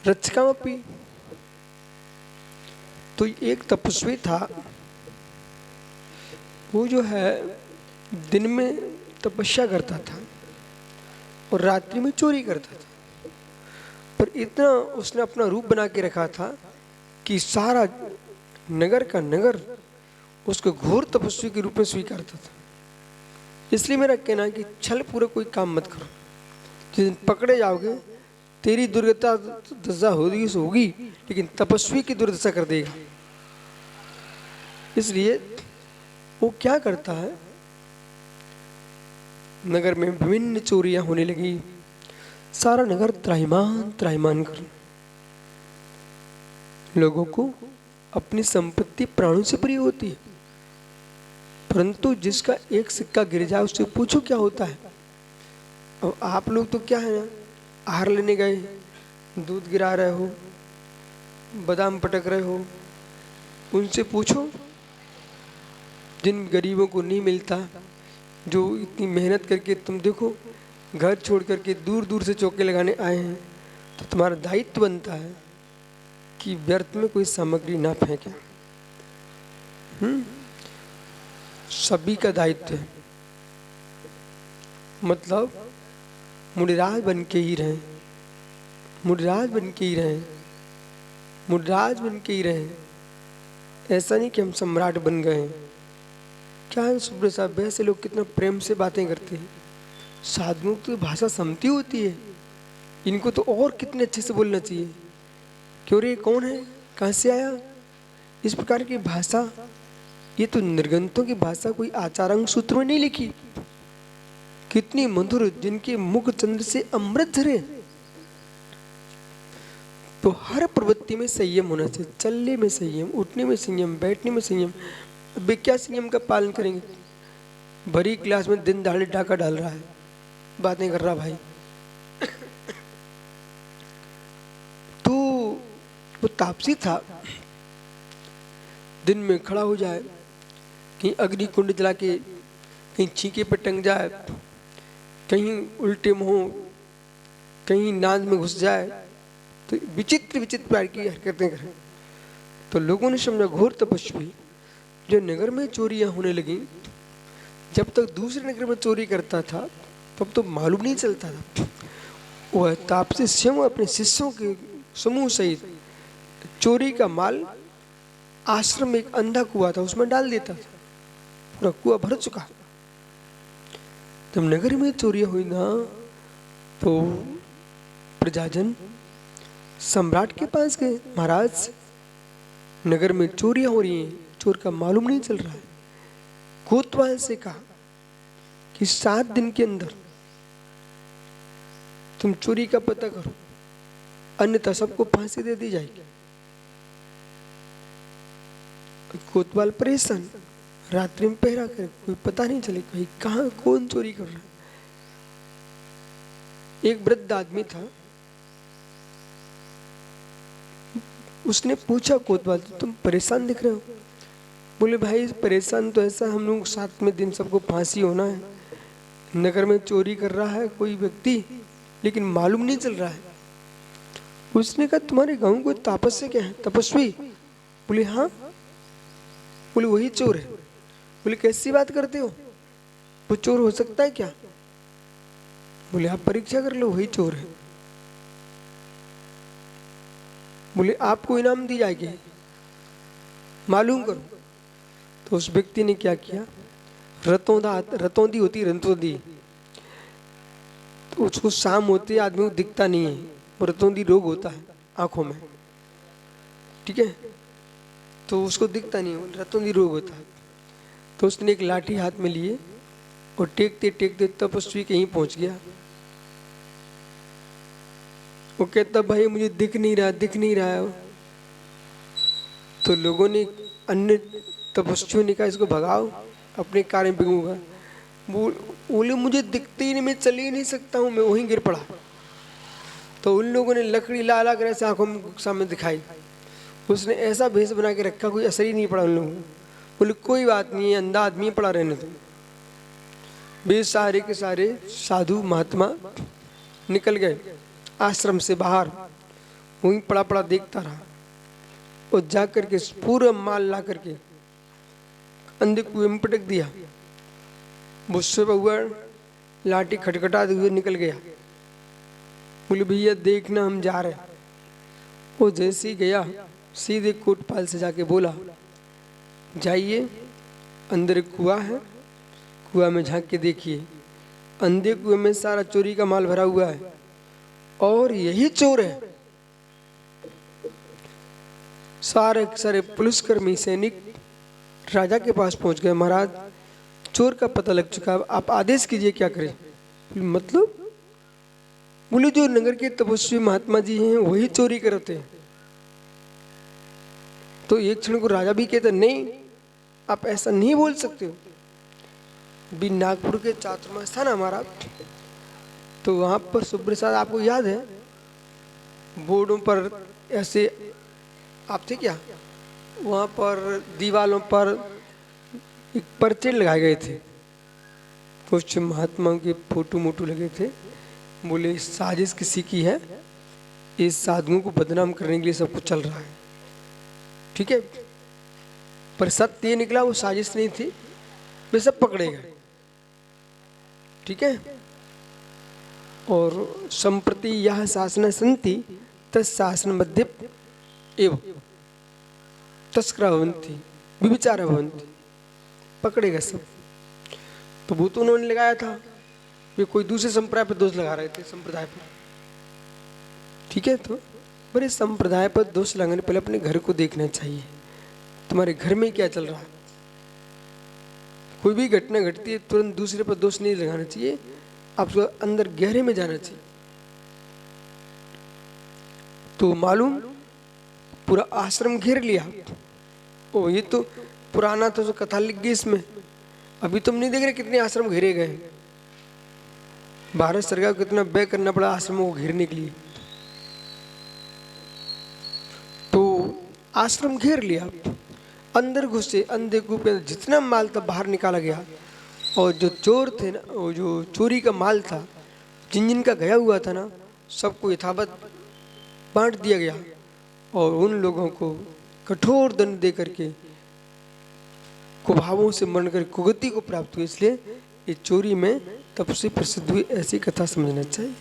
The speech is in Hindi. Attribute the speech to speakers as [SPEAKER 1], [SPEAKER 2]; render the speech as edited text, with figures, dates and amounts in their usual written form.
[SPEAKER 1] रक्षकामपि। तो एक तपस्वी था, वो जो है दिन में तपस्या करता था और रात्रि में चोरी करता था। पर इतना उसने अपना रूप बना के रखा था कि सारा नगर का नगर उसको घोर तपस्वी के रूप में स्वीकारता था। इसलिए मेरा कहना है कि छल पूर्वक कोई काम मत करो। जिस दिन पकड़े जाओगे तेरी दुर्गता दशा होगी सो होगी, लेकिन तपस्वी की दुर्दशा कर देगा। इसलिए वो क्या करता है, नगर में विभिन्न चोरियां होने लगी, सारा नगर त्राहिमाम त्राहिमाम कर, लोगों को अपनी संपत्ति प्राणों से प्रिय होती है, परंतु जिसका एक सिक्का गिर जाए उससे पूछो क्या होता है। और आप लोग तो क्या है ना, आहार लेने गए, दूध गिरा रहे हो, बादाम पटक रहे हो, उनसे पूछो जिन गरीबों को नहीं मिलता, जो इतनी मेहनत करके तुम देखो घर छोड़ करके दूर दूर से चौके लगाने आए हैं, तो तुम्हारा दायित्व बनता है कि व्यर्थ में कोई सामग्री ना फेंके। सभी का दायित्व है, मतलब मुनिराज बन के ही रहें, मुनिराज बन के ही रहें, मुनिराज बन के ही रहें। ऐसा नहीं कि हम सम्राट बन गए हैं। क्या है सुब्रत साहब, वैसे लोग कितना प्रेम से बातें करते हैं, साधुओं की तो भाषा समती होती है, इनको तो और कितने अच्छे से बोलना चाहिए। क्यों रे, कौन है, कहाँ से आया, इस प्रकार की भाषा, ये तो निर्गंतों की भाषा कोई आचारांग सूत्र में नहीं लिखी। कितनी मधुर, जिनके मुख चंद्र से अमृत झरे। तो हर प्रवृत्ति में संयम होना चाहिए, चलने में संयम, उठने में संयम, बैठने में संयम। वे क्या संयम का पालन करेंगे, भरी क्लास में दिन दहाड़े डाका डाल रहा है, बातें कर रहा भाई। तो वो तापसी था, दिन में खड़ा हो जाए, कहीं अग्नि कुंड जला के कहीं छींके पे टंग जाए, कहीं उल्टे मुंह, कहीं नाद में घुस जाए, तो विचित्र विचित्र प्रकार की हरकतें करें। तो लोगों ने समझा घोर तपस्वी। जो नगर में चोरियां होने लगी, जब तक दूसरे नगर में चोरी करता था तब तो मालूम नहीं चलता था। वह तापसी स्वयं अपने शिष्यों के समूह सहित चोरी का माल आश्रम में एक अंधा कुआं था उसमें डाल देता था, पूरा कुआं भर चुका। जब नगर में चोरियां हुई ना, तो प्रजाजन सम्राट के पास गए, महाराज नगर में चोरियां हो रही हैं, चोर का मालूम नहीं चल रहा है। कोतवाल से कहा कि 7 दिन के अंदर तुम चोरी का पता करो, अन्यथा सबको फांसी दे दी जाएगी। कोतवाल परेशान, रात्रि में पहरा कर, कोई पता नहीं चले कहीं कहाँ कौन चोरी कर रहा है। एक वृद्ध आदमी था, उसने पूछा कोतवाल, तुम परेशान दिख रहे हो। बोले भाई परेशान तो ऐसा, हम लोग 7वें दिन सबको फांसी होना है, नगर में चोरी कर रहा है कोई व्यक्ति, लेकिन मालूम नहीं चल रहा है। उसने कहा तुम्हारे गांव को तापस्य क्या है, तपस्वी। बोले हाँ। बोले वही चोर है। बोले कैसी बात करते हो, वो चोर हो सकता है क्या। बोले आप परीक्षा कर लो, वही चोर है। बोले आपको इनाम दी जाएगी, मालूम करो। तो उस व्यक्ति ने क्या किया, रतौंदी होती है, रतौंदी, तो उसको शाम होती है, आदमी को दिखता नहीं है, वो रतौंदी रोग होता है आंखों में, ठीक है, तो उसको दिखता नहीं है, रतौंदी रोग होता है। तो उसने एक लाठी हाथ में लिए और टेकते टेकते तपस्वी कहीं पहुंच गया। वो कहता भाई मुझे दिख नहीं रहा, दिख नहीं रहा है। तो लोगों ने, अन्य तपस्वियों ने कहा इसको भगाओ, अपने कार्य में बिगूंगा। बोले मुझे दिखते ही नहीं, मैं चल ही नहीं सकता हूँ, मैं वहीं गिर पड़ा। तो उन लोगों ने लकड़ी ला ला कर ऐसे आंखों में सामने दिखाई, उसने ऐसा भेष बना के रखा, कोई असर ही नहीं पड़ा उन लोगों को। बोले कोई बात नहीं है, अंधा आदमी पड़ा रहने दो। वे सारे के सारे साधु महात्मा निकल गए आश्रम से बाहर, वहीं पड़ा पड़ा देखता रहा और जा करके पूरा माल ला करके अंधे कुएं में पटक दिया। गुस्से हुआ, लाठी खटखटाते हुए निकल गया। बोले भैया देखना हम जा रहे हैं। वो जैसे ही गया सीधे कोटपाल से जाके बोला, जाइए अंदर एक कुआं है, कुआं में झांक के देखिए, अंधे कुएं में सारा चोरी का माल भरा हुआ है और यही चोर है। सारे सारे पुलिसकर्मी सैनिक राजा के पास पहुंच गए। महाराज चोर का पता लग चुका है, आप आदेश कीजिए क्या करें। मतलब? बोले जो नगर के तपस्वी महात्मा जी हैं वही चोरी करते हैं। तो एक क्षण को राजा भी कहते नहीं, आप ऐसा नहीं बोल सकते हो। भी नागपुर के चातुर्मास था ना हमारा, तो वहां पर सुप्रसाद आपको याद है बोर्डों पर ऐसे आप थे क्या, वहां पर दीवालों पर एक पर्चे लगाए गए थे, कुछ महात्माओं के फोटो मोटो लगे थे। बोले साजिश किसी की है, इस साधुओं को बदनाम करने के लिए सब कुछ चल रहा है। ठीक है, पर सत्य ये निकला वो साजिश नहीं थी, वे सब पकड़े गए। ठीक है, और संप्रति यह शासन संति तत्शासन मध्य एवं तस्करा भवन्ति विचारा भवन्ति, पकड़े गए सब। तो वो तो उन्होंने लगाया था, वे कोई दूसरे संप्रदाय पर दोष लगा रहे थे संप्रदाय पर। ठीक है, तो बड़े संप्रदाय पर दोष लगाने पहले अपने घर को देखना चाहिए, तुम्हारे घर में क्या चल रहा है। कोई भी घटना घटती है तुरंत दूसरे पर दोष नहीं लगाना चाहिए, आपको अंदर गहरे में जाना चाहिए। तो मालूम पूरा आश्रम घेर लिया। ओ ये तो पुराना तो कथा लिख गई इसमें, अभी तुम नहीं देख रहे कितने आश्रम घेरे गए। भारत सरकार को कितना व्यय करना पड़ा आश्रमों को घेरने के लिए। तो आश्रम घेर लिया, अंदर घुसे, अंधे कूप के जितना माल था बाहर निकाला गया। और जो चोर थे ना, वो जो चोरी का माल था, जिन जिन का गया हुआ था ना, सबको यथावत बांट दिया गया और उन लोगों को कठोर दंड दे करके कुभावों से मरण कर कुगति को प्राप्त हुई। इसलिए ये चोरी में तब से प्रसिद्ध हुई, ऐसी कथा समझना चाहिए।